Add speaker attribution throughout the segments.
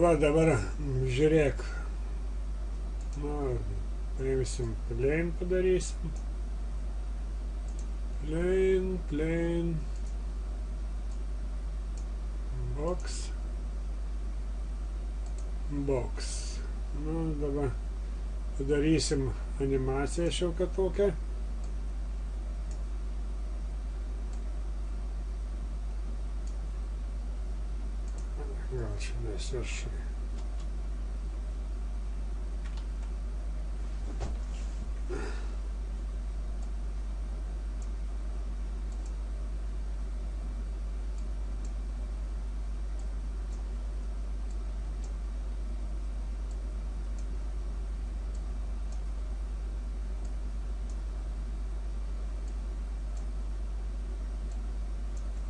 Speaker 1: Va dabar žiūrėk. Nu, paimsim plain padarysim. Plain. Box. Nu, dabar padarysim animaciją šiokią tokią. Gal čia mes viršai.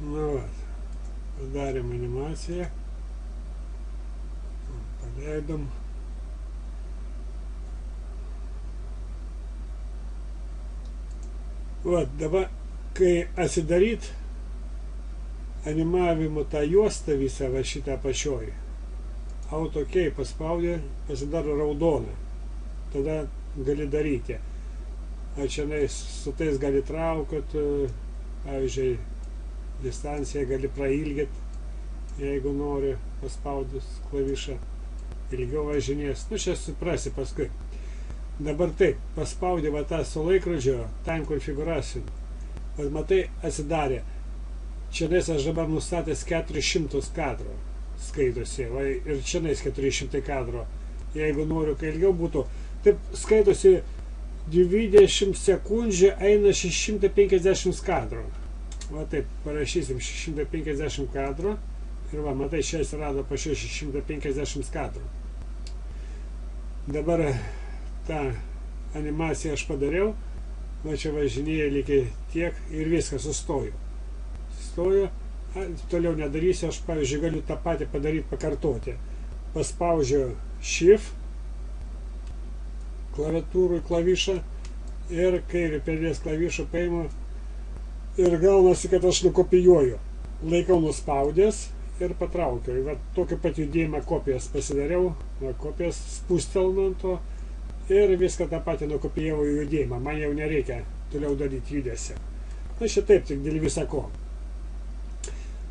Speaker 1: Nu, padarėm animaciją. Paleidom. Va, dabar, kai atsidaryt animavimo tą juostą visą, va šitą apačioj, Auto key paspaudė, pasidaro raudona. Tada gali daryti. A čia su tais gali traukti, pavyzdžiui, distanciją gali prailgėti, jeigu nori paspaudus klavišą, ilgiau važinės. Nu, čia suprasi paskui. Dabar taip, paspaudė va tą su laikrodžio time configuration. Bet matai, atsidarė. Čia aš dabar nustatęs 400 kadro skaitosi. Va, ir čia 400 kadro. Jeigu noriu, kai ilgiau būtų. Taip skaitosi 20 sekundžių eina 650 kadro. Va taip, parašysim 650 kadro. Ir va, matai, čia atsirado pačiu 650 kadro. Dabar tą animaciją aš padariau. Va čia važinėja lygiai tiek ir viskas, sustoju. Sustoju, toliau nedarysiu, aš pavyzdžiui galiu tą patį padaryti, pakartoti. Paspaudžiu Shift klaviatūrų klavišą ir kairį pėdės klavišą paimu ir gaunasi, kad aš nukopijuoju. Laikau nuspaudęs ir patraukiu. Va, tokį pat judėjimą kopijas pasidariau, kopijas spustelnu ant to ir viską tą patį nukopijavau į judėjimą. Man jau nereikia toliau daryti judesį. Na šitaip, tik dėl visako.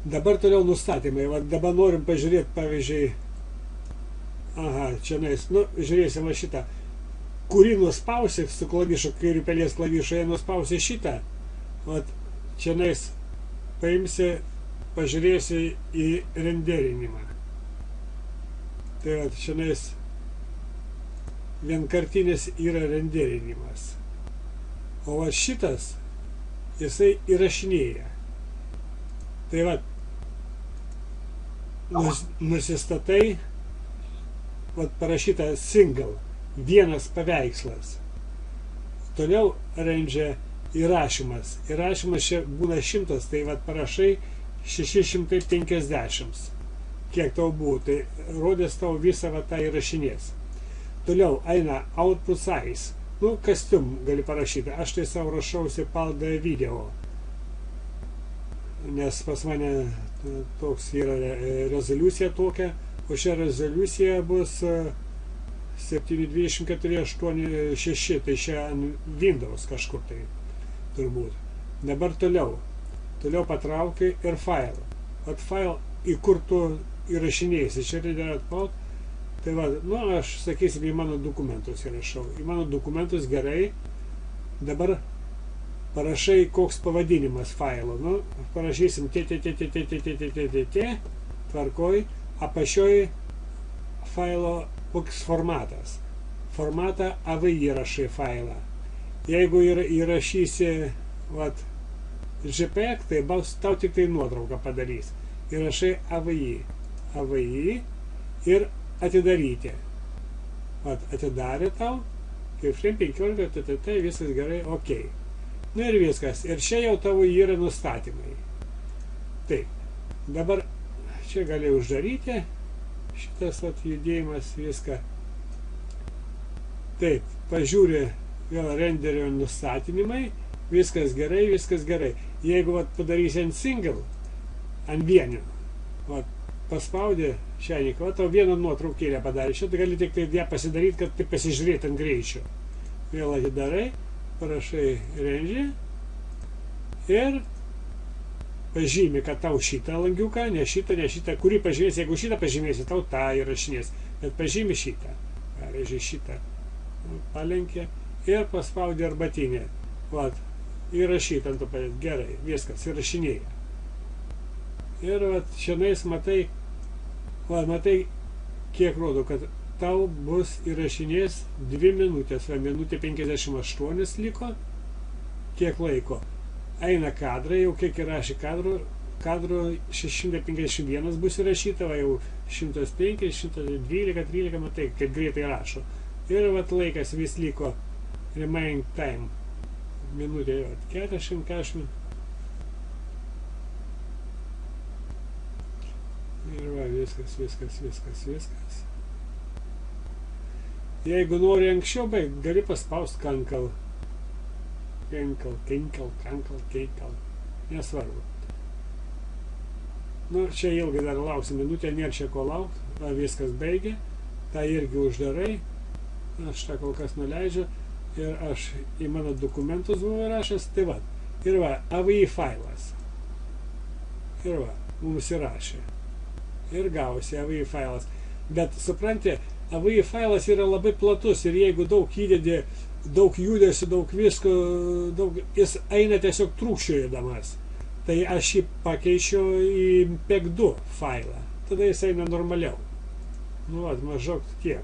Speaker 1: Dabar toliau nustatymai. Va, dabar norim pažiūrėti, pavyzdžiui, čia nu, žiūrėsim va šitą. Kurį nuspausi su klavišu, kairių pelės klavišu, jei nuspausi šitą, va, čia paimsi, pažiūrėsi į renderinimą. Tai va, čia vienkartinis yra renderinimas. O va šitas, jisai įrašinėja. Tai va, nusistatai, va, parašyta single, vienas paveikslas. Toliau range įrašymas. Įrašymas čia būna 100, tai va, parašai 650. Kiek tau buvo, tai rodės tau visą va, tą įrašinės. Toliau eina output size. Nu, custom gali parašyti. Aš tai savo rašausi palda video. Nes pas mane toks yra rezoliucija tokia, o šią rezoliuciją bus 720x886, tai čia Windows kažkur tai turbūt. Dabar toliau patraukiai ir file. At file, į kur tu įrašinėsi. Čia reikia atpaut. Tai va, nu, aš sakysim, į mano dokumentus įrašau. Į mano dokumentus gerai. Dabar parašai, koks pavadinimas failo. Nu, parašysim tvarkoj, apačioj failo koks formatas. Formatą AVI įrašai failą. Jeigu įrašysi vat, JPEG, tai tau tik tai nuotrauką padarys. Įrašai AVI ir atidaryti. Vat, atidarė tau, kaip frame 15, viskas gerai, ok. Nu ir viskas. Ir čia jau tavo yra nustatymai. Taip. Dabar čia gali uždaryti. Šitas vat, judėjimas viską. Taip. Pažiūrė vėl renderio nustatymai. Viskas gerai, viskas gerai. Jeigu vat, padarysi ant single, ant vienio, vat, paspaudė Šiandien, va tau vieną nuotraukėlę padarė. Šitą gali tik tai ją pasidaryti, kad tai pasižiūrėti ant greičio. Vėl atidarai, parašai renži ir pažymi, kad tau šitą langiuką, ne šitą, kurį pažymėsi. Jeigu šitą pažymėsi, tau tą įrašinės, bet pažymi šitą. Pavyzdžiui, šitą palenkė ir paspaudė arbatinę. Vat, įrašyt ant to padėt. Gerai, viskas, įrašinėja. Ir vat, šiandien matai, kiek rodo, kad tau bus įrašinės 2 minutės, va, minutė 58 liko, kiek laiko. Eina kadrai, jau kiek įrašė kadro 651 bus įrašyta, va, jau 105, 112, 13, matai, kaip greitai rašo. Ir vat, laikas vis liko remaining time. Minutė, 40. Ir va, viskas. Jeigu nori anksčiau baigt, gali paspaust kankal. Kenkal. Nesvarbu. Nu, čia ilgai dar lauksim minutę, nėra čia ko laukti. Va, viskas baigė. tą irgi uždarai, aš tą kol kas nuleidžiu ir aš į mano dokumentus buvau rašęs, tai va, ir va, AVI failas, ir va, mums įrašė, ir gausi AVI failas, bet supranti, AVI failas yra labai platus ir jeigu daug įdedi, daug judesi, daug visko, jis eina tiesiog trūkčiojamas. Tai aš jį pakeičiau į PEG2 failą. Tada jis eina normaliau. Nu, maždaug tiek.